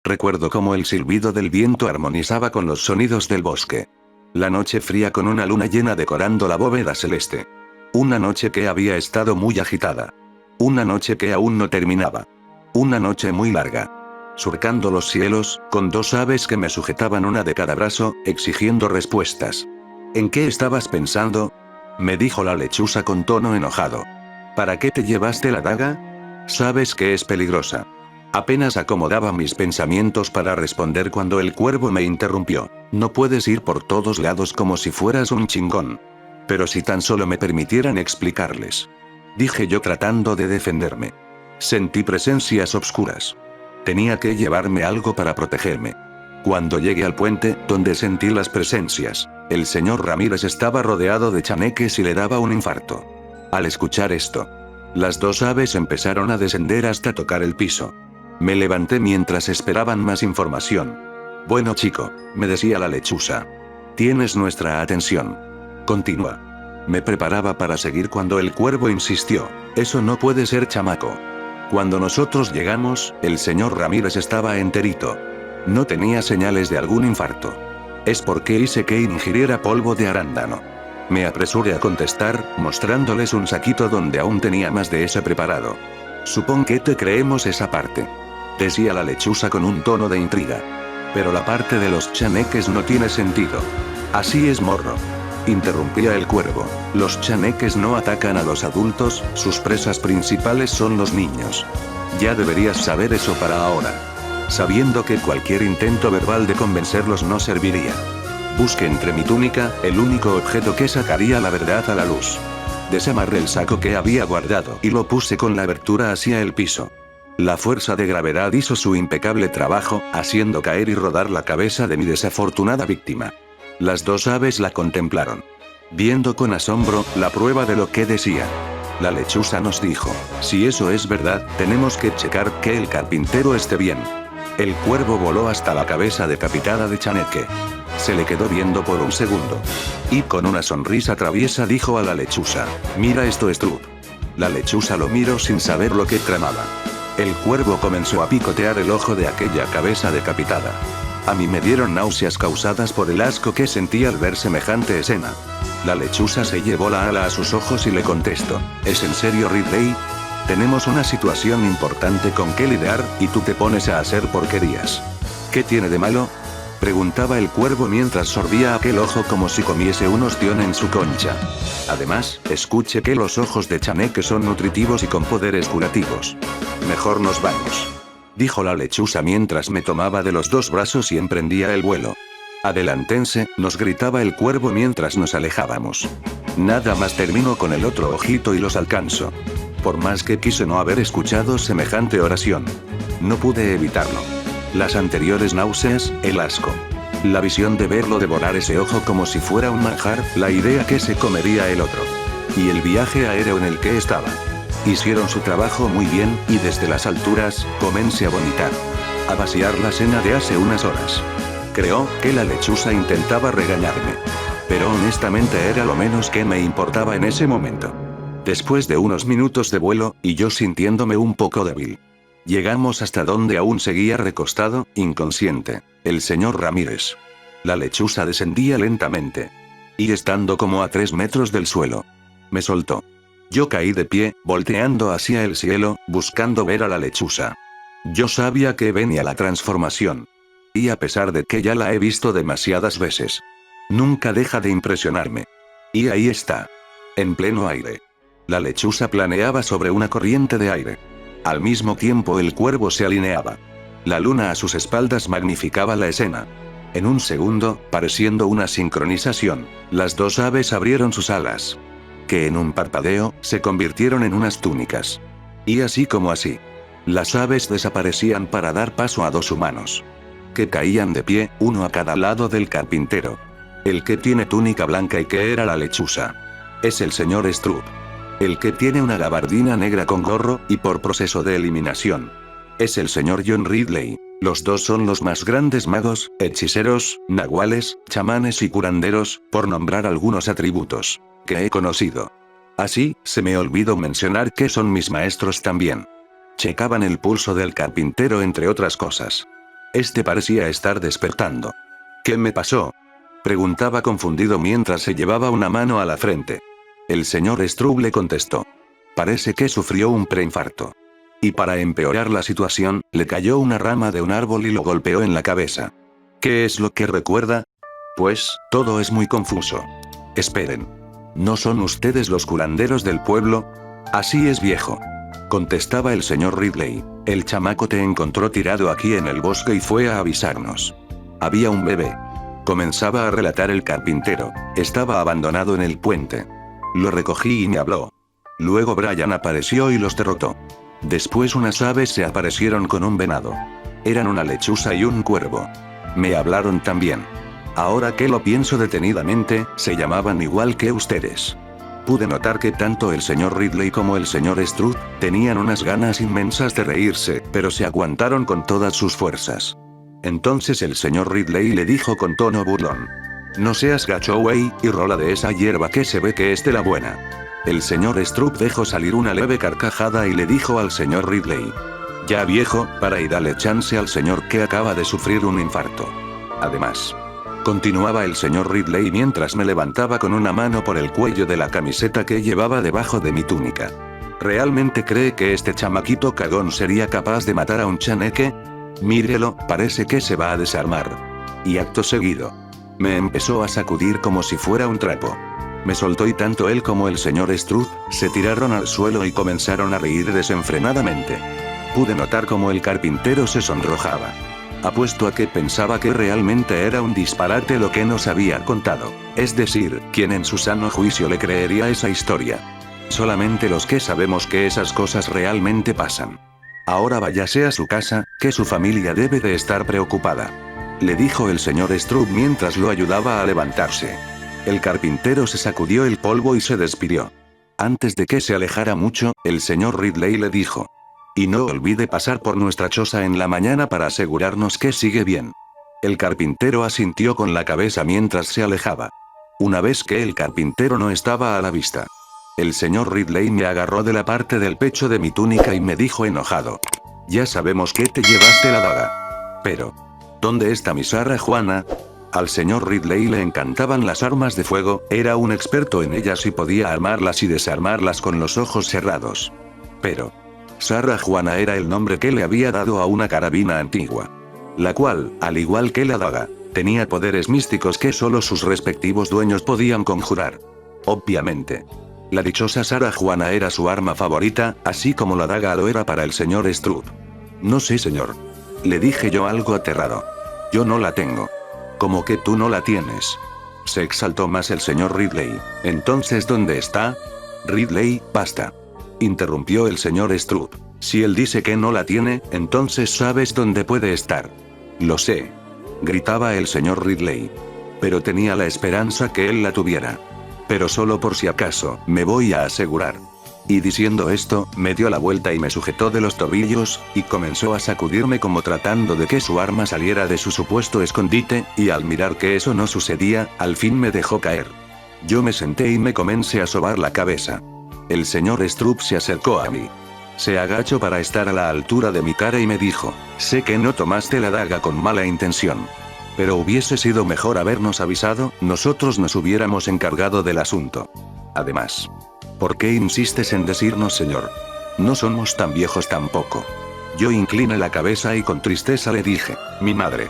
Recuerdo cómo el silbido del viento armonizaba con los sonidos del bosque. La noche fría con una luna llena decorando la bóveda celeste. Una noche que había estado muy agitada. Una noche que aún no terminaba. Una noche muy larga. Surcando los cielos, con dos aves que me sujetaban una de cada brazo, exigiendo respuestas. ¿En qué estabas pensando? Me dijo la lechuza con tono enojado. ¿Para qué te llevaste la daga? Sabes que es peligrosa. Apenas acomodaba mis pensamientos para responder cuando el cuervo me interrumpió. No puedes ir por todos lados como si fueras un chingón. Pero si tan solo me permitieran explicarles. Dije yo tratando de defenderme. Sentí presencias obscuras. Tenía que llevarme algo para protegerme. Cuando llegué al puente, donde sentí las presencias, el señor Ramírez estaba rodeado de chaneques y le daba un infarto. Al escuchar esto, las dos aves empezaron a descender hasta tocar el piso. Me levanté mientras esperaban más información. Bueno chico, me decía la lechuza. Tienes nuestra atención. Continúa. Me preparaba para seguir cuando el cuervo insistió. Eso no puede ser, chamaco. Cuando nosotros llegamos, el señor Ramírez estaba enterito. No tenía señales de algún infarto. Es porque hice que ingiriera polvo de arándano. Me apresuré a contestar, mostrándoles un saquito donde aún tenía más de ese preparado. Supón que te creemos esa parte. Decía la lechuza con un tono de intriga. Pero la parte de los chaneques no tiene sentido. Así es, morro. Interrumpía el cuervo. Los chaneques no atacan a los adultos, sus presas principales son los niños. Ya deberías saber eso para ahora. Sabiendo que cualquier intento verbal de convencerlos no serviría. Busqué entre mi túnica, el único objeto que sacaría la verdad a la luz. Desamarré el saco que había guardado y lo puse con la abertura hacia el piso. La fuerza de gravedad hizo su impecable trabajo, haciendo caer y rodar la cabeza de mi desafortunada víctima. Las dos aves la contemplaron, viendo con asombro la prueba de lo que decía. La lechuza nos dijo, si eso es verdad, tenemos que checar que el carpintero esté bien. El cuervo voló hasta la cabeza decapitada de Chaneque. Se le quedó viendo por un segundo. Y con una sonrisa traviesa dijo a la lechuza, mira esto, Stroop. La lechuza lo miró sin saber lo que tramaba. El cuervo comenzó a picotear el ojo de aquella cabeza decapitada. A mí me dieron náuseas causadas por el asco que sentí al ver semejante escena. La lechuza se llevó la ala a sus ojos y le contestó, ¿es en serio, Ridley? Tenemos una situación importante con que lidiar, y tú te pones a hacer porquerías. ¿Qué tiene de malo? Preguntaba el cuervo mientras sorbía aquel ojo como si comiese un ostión en su concha. Además, escuche que los ojos de Chaneque son nutritivos y con poderes curativos. Mejor nos vamos. Dijo la lechuza mientras me tomaba de los dos brazos y emprendía el vuelo. Adelántense, nos gritaba el cuervo mientras nos alejábamos. Nada más termino con el otro ojito y los alcanzo. Por más que quise no haber escuchado semejante oración. No pude evitarlo. Las anteriores náuseas, el asco. La visión de verlo devorar ese ojo como si fuera un manjar, la idea que se comería el otro. Y el viaje aéreo en el que estaba. Hicieron su trabajo muy bien, y desde las alturas, comencé a vomitar. A vaciar la cena de hace unas horas. Creo que la lechuza intentaba regañarme. Pero honestamente era lo menos que me importaba en ese momento. Después de unos minutos de vuelo, y yo sintiéndome un poco débil. Llegamos hasta donde aún seguía recostado, inconsciente, el señor Ramírez. La lechuza descendía lentamente. Y estando como a 3 metros del suelo. Me soltó. Yo caí de pie, volteando hacia el cielo, buscando ver a la lechuza. Yo sabía que venía la transformación. Y a pesar de que ya la he visto demasiadas veces. Nunca deja de impresionarme. Y ahí está. En pleno aire. La lechuza planeaba sobre una corriente de aire. Al mismo tiempo el cuervo se alineaba. La luna a sus espaldas magnificaba la escena. En un segundo, pareciendo una sincronización, las dos aves abrieron sus alas. Que en un parpadeo, se convirtieron en unas túnicas. Y así como así. Las aves desaparecían para dar paso a dos humanos. Que caían de pie, uno a cada lado del carpintero. El que tiene túnica blanca y que era la lechuza. Es el señor Stroop. El que tiene una gabardina negra con gorro, y por proceso de eliminación. Es el señor John Ridley. Los dos son los más grandes magos, hechiceros, nahuales, chamanes y curanderos, por nombrar algunos atributos que he conocido. Así, se me olvidó mencionar que son mis maestros también. Checaban el pulso del carpintero entre otras cosas. Este parecía estar despertando. ¿Qué me pasó?, preguntaba confundido mientras se llevaba una mano a la frente. El señor Stroop le contestó. Parece que sufrió un preinfarto. Y para empeorar la situación, le cayó una rama de un árbol y lo golpeó en la cabeza. ¿Qué es lo que recuerda? Pues, todo es muy confuso. Esperen. ¿No son ustedes los curanderos del pueblo? Así es, viejo. Contestaba el señor Ridley. El chamaco te encontró tirado aquí en el bosque y fue a avisarnos. Había un bebé. Comenzaba a relatar el carpintero. Estaba abandonado en el puente. Lo recogí y me habló. Luego Brian apareció y los derrotó. Después unas aves se aparecieron con un venado. Eran una lechuza y un cuervo. Me hablaron también. Ahora que lo pienso detenidamente, se llamaban igual que ustedes. Pude notar que tanto el señor Ridley como el señor Stroop tenían unas ganas inmensas de reírse, pero se aguantaron con todas sus fuerzas. Entonces el señor Ridley le dijo con tono burlón. No seas gacho, güey, y rola de esa hierba que se ve que es de la buena. El señor Stroop dejó salir una leve carcajada y le dijo al señor Ridley. Ya viejo, para y dale chance al señor que acaba de sufrir un infarto. Además, continuaba el señor Ridley mientras me levantaba con una mano por el cuello de la camiseta que llevaba debajo de mi túnica. ¿Realmente cree que este chamaquito cagón sería capaz de matar a un chaneque? Mírelo, parece que se va a desarmar. Y acto seguido, me empezó a sacudir como si fuera un trapo. Me soltó y tanto él como el señor Stroop se tiraron al suelo y comenzaron a reír desenfrenadamente. Pude notar cómo el carpintero se sonrojaba. Apuesto a que pensaba que realmente era un disparate lo que nos había contado. Es decir, ¿quién en su sano juicio le creería esa historia? Solamente los que sabemos que esas cosas realmente pasan. Ahora váyase a su casa, que su familia debe de estar preocupada. Le dijo el señor Stroop mientras lo ayudaba a levantarse. El carpintero se sacudió el polvo y se despidió. Antes de que se alejara mucho, el señor Ridley le dijo. Y no olvide pasar por nuestra choza en la mañana para asegurarnos que sigue bien. El carpintero asintió con la cabeza mientras se alejaba. Una vez que el carpintero no estaba a la vista, el señor Ridley me agarró de la parte del pecho de mi túnica y me dijo enojado. Ya sabemos que te llevaste la daga. Pero, ¿dónde está mi Sarah Juana? Al señor Ridley le encantaban las armas de fuego, era un experto en ellas y podía armarlas y desarmarlas con los ojos cerrados. Pero, Sarah Juana era el nombre que le había dado a una carabina antigua. La cual, al igual que la daga, tenía poderes místicos que solo sus respectivos dueños podían conjurar. Obviamente. La dichosa Sarah Juana era su arma favorita, así como la daga lo era para el señor Stroop. No sé, señor. Le dije yo algo aterrado. Yo no la tengo. ¿Cómo que tú no la tienes? Se exaltó más el señor Ridley. Entonces, ¿dónde está? Ridley, basta. Interrumpió el señor Stroop. Si él dice que no la tiene, entonces sabes dónde puede estar. Lo sé. Gritaba el señor Ridley. Pero tenía la esperanza que él la tuviera. Pero solo por si acaso, me voy a asegurar. Y diciendo esto, me dio la vuelta y me sujetó de los tobillos, y comenzó a sacudirme como tratando de que su arma saliera de su supuesto escondite, y al mirar que eso no sucedía, al fin me dejó caer. Yo me senté y me comencé a sobar la cabeza. El señor Stroop se acercó a mí. Se agachó para estar a la altura de mi cara y me dijo, sé que no tomaste la daga con mala intención. Pero hubiese sido mejor habernos avisado, nosotros nos hubiéramos encargado del asunto. Además, ¿por qué insistes en decirnos señor? No somos tan viejos tampoco. Yo incliné la cabeza y con tristeza le dije, mi madre.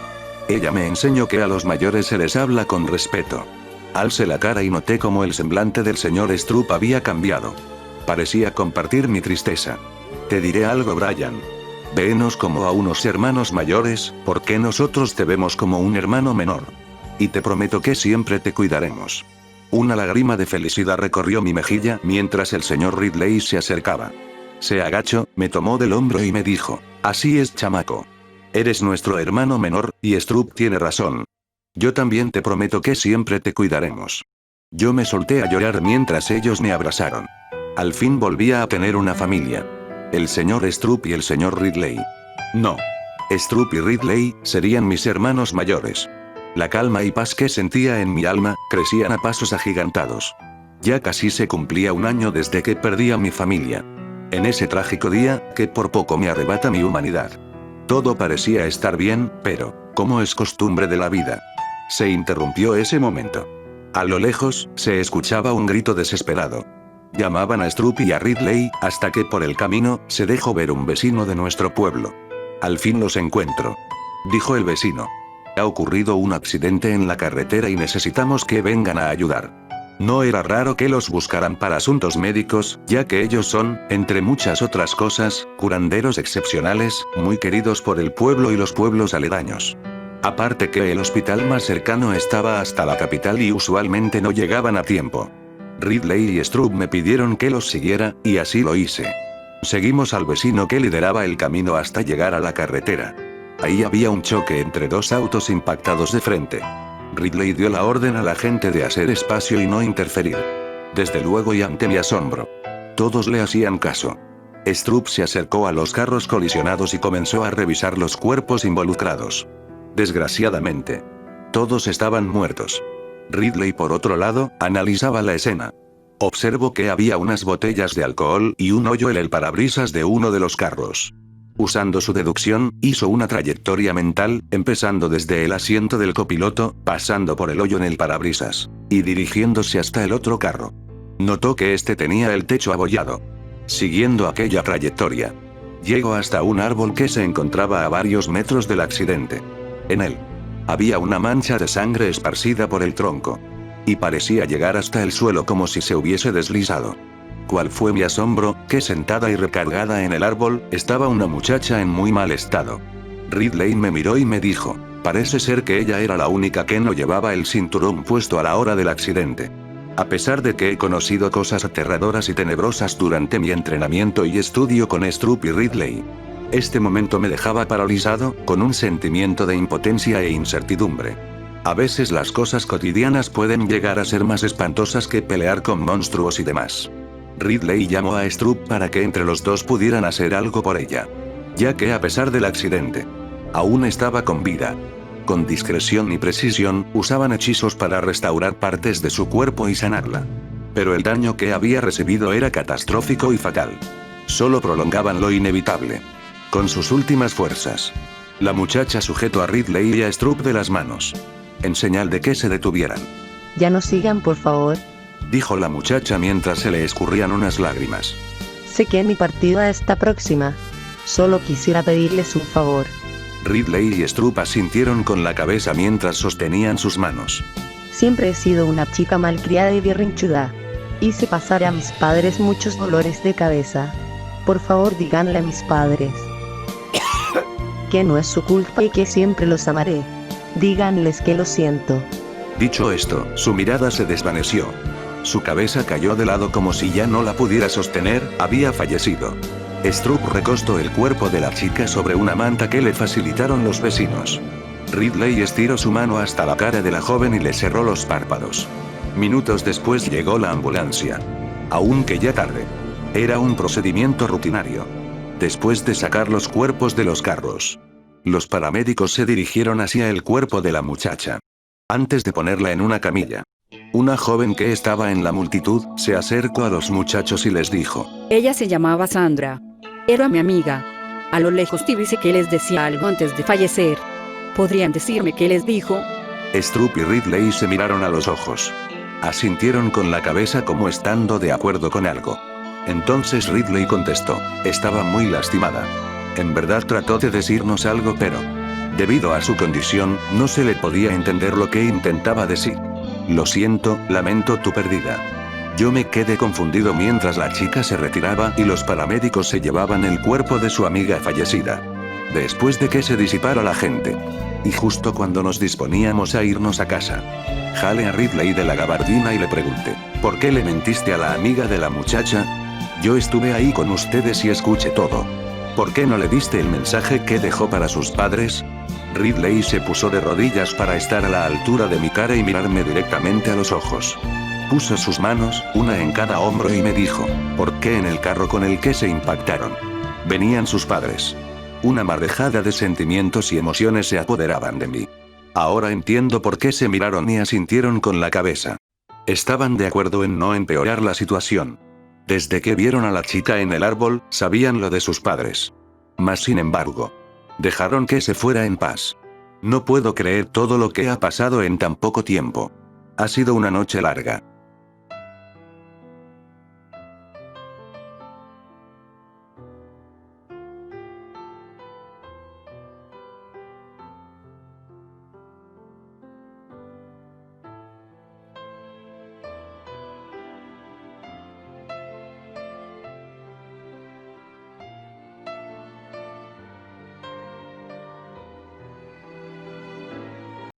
Ella me enseñó que a los mayores se les habla con respeto. Alcé la cara y noté cómo el semblante del señor Stroop había cambiado. Parecía compartir mi tristeza. Te diré algo, Brian. Véenos como a unos hermanos mayores, porque nosotros te vemos como un hermano menor. Y te prometo que siempre te cuidaremos. Una lágrima de felicidad recorrió mi mejilla mientras el señor Ridley se acercaba. Se agachó, me tomó del hombro y me dijo, así es, chamaco. Eres nuestro hermano menor, y Stroop tiene razón. Yo también te prometo que siempre te cuidaremos. Yo me solté a llorar mientras ellos me abrazaron. Al fin volvía a tener una familia. El señor Stroop y el señor Ridley. No. Stroop y Ridley serían mis hermanos mayores. La calma y paz que sentía en mi alma crecían a pasos agigantados. Ya casi se cumplía un año desde que perdí a mi familia. En ese trágico día, que por poco me arrebata mi humanidad. Todo parecía estar bien, pero, como es costumbre de la vida, se interrumpió ese momento. A lo lejos, se escuchaba un grito desesperado. Llamaban a Stroop y a Ridley, hasta que por el camino, se dejó ver un vecino de nuestro pueblo. Al fin los encuentro. Dijo el vecino. Ha ocurrido un accidente en la carretera y necesitamos que vengan a ayudar. No era raro que los buscaran para asuntos médicos, ya que ellos son, entre muchas otras cosas, curanderos excepcionales, muy queridos por el pueblo y los pueblos aledaños. Aparte que el hospital más cercano estaba hasta la capital y usualmente no llegaban a tiempo. Ridley y Stroop me pidieron que los siguiera, y así lo hice. Seguimos al vecino que lideraba el camino hasta llegar a la carretera. Ahí había un choque entre dos autos impactados de frente. Ridley dio la orden a la gente de hacer espacio y no interferir. Desde luego y ante mi asombro, todos le hacían caso. Stroop se acercó a los carros colisionados y comenzó a revisar los cuerpos involucrados. Desgraciadamente, todos estaban muertos. Ridley, por otro lado, analizaba la escena. Observó que había unas botellas de alcohol y un hoyo en el parabrisas de uno de los carros. Usando su deducción, hizo una trayectoria mental, empezando desde el asiento del copiloto, pasando por el hoyo en el parabrisas, y dirigiéndose hasta el otro carro. Notó que este tenía el techo abollado. Siguiendo aquella trayectoria, llegó hasta un árbol que se encontraba a varios metros del accidente. En él, había una mancha de sangre esparcida por el tronco. Y parecía llegar hasta el suelo como si se hubiese deslizado. ¿Cuál fue mi asombro? Que sentada y recargada en el árbol, estaba una muchacha en muy mal estado. Ridley me miró y me dijo, parece ser que ella era la única que no llevaba el cinturón puesto a la hora del accidente. A pesar de que he conocido cosas aterradoras y tenebrosas durante mi entrenamiento y estudio con Stroop y Ridley, este momento me dejaba paralizado, con un sentimiento de impotencia e incertidumbre. A veces las cosas cotidianas pueden llegar a ser más espantosas que pelear con monstruos y demás. Ridley llamó a Stroop para que entre los dos pudieran hacer algo por ella. Ya que a pesar del accidente, aún estaba con vida. Con discreción y precisión, usaban hechizos para restaurar partes de su cuerpo y sanarla. Pero el daño que había recibido era catastrófico y fatal. Solo prolongaban lo inevitable. Con sus últimas fuerzas, la muchacha sujetó a Ridley y a Stroop de las manos, en señal de que se detuvieran. Ya no sigan, por favor, dijo la muchacha mientras se le escurrían unas lágrimas. Sé que mi partida está próxima. Solo quisiera pedirles un favor. Ridley y Stroop asintieron con la cabeza mientras sostenían sus manos. Siempre he sido una chica malcriada y berrinchuda. Hice pasar a mis padres muchos dolores de cabeza. Por favor, díganle a mis padres que no es su culpa y que siempre los amaré. Díganles que lo siento. Dicho esto, su mirada se desvaneció. Su cabeza cayó de lado como si ya no la pudiera sostener, había fallecido. Stroop recostó el cuerpo de la chica sobre una manta que le facilitaron los vecinos. Ridley estiró su mano hasta la cara de la joven y le cerró los párpados. Minutos después llegó la ambulancia. Aunque ya tarde. Era un procedimiento rutinario. Después de sacar los cuerpos de los carros, los paramédicos se dirigieron hacia el cuerpo de la muchacha. Antes de ponerla en una camilla, una joven que estaba en la multitud se acercó a los muchachos y les dijo: Ella se llamaba Sandra. Era mi amiga. A lo lejos dice que les decía algo antes de fallecer. ¿Podrían decirme qué les dijo? Stroop y Ridley se miraron a los ojos. Asintieron con la cabeza como estando de acuerdo con algo. Entonces Ridley contestó: estaba muy lastimada. En verdad trató de decirnos algo, pero, debido a su condición, no se le podía entender lo que intentaba decir. Lo siento, lamento tu pérdida. Yo me quedé confundido mientras la chica se retiraba y los paramédicos se llevaban el cuerpo de su amiga fallecida. Después de que se disipara la gente, y justo cuando nos disponíamos a irnos a casa, jalé a Ridley de la gabardina y le pregunté: ¿por qué le mentiste a la amiga de la muchacha? Yo estuve ahí con ustedes y escuché todo. ¿Por qué no le diste el mensaje que dejó para sus padres? Ridley se puso de rodillas para estar a la altura de mi cara y mirarme directamente a los ojos. puso sus manos, una en cada hombro y me dijo, ¿por qué en el carro con el que se impactaron? Venían sus padres. Una marejada de sentimientos y emociones se apoderaban de mí. Ahora entiendo por qué se miraron y asintieron con la cabeza. Estaban de acuerdo en no empeorar la situación. Desde que vieron a la chica en el árbol, sabían lo de sus padres. Mas sin embargo, dejaron que se fuera en paz. No puedo creer todo lo que ha pasado en tan poco tiempo. Ha sido una noche larga.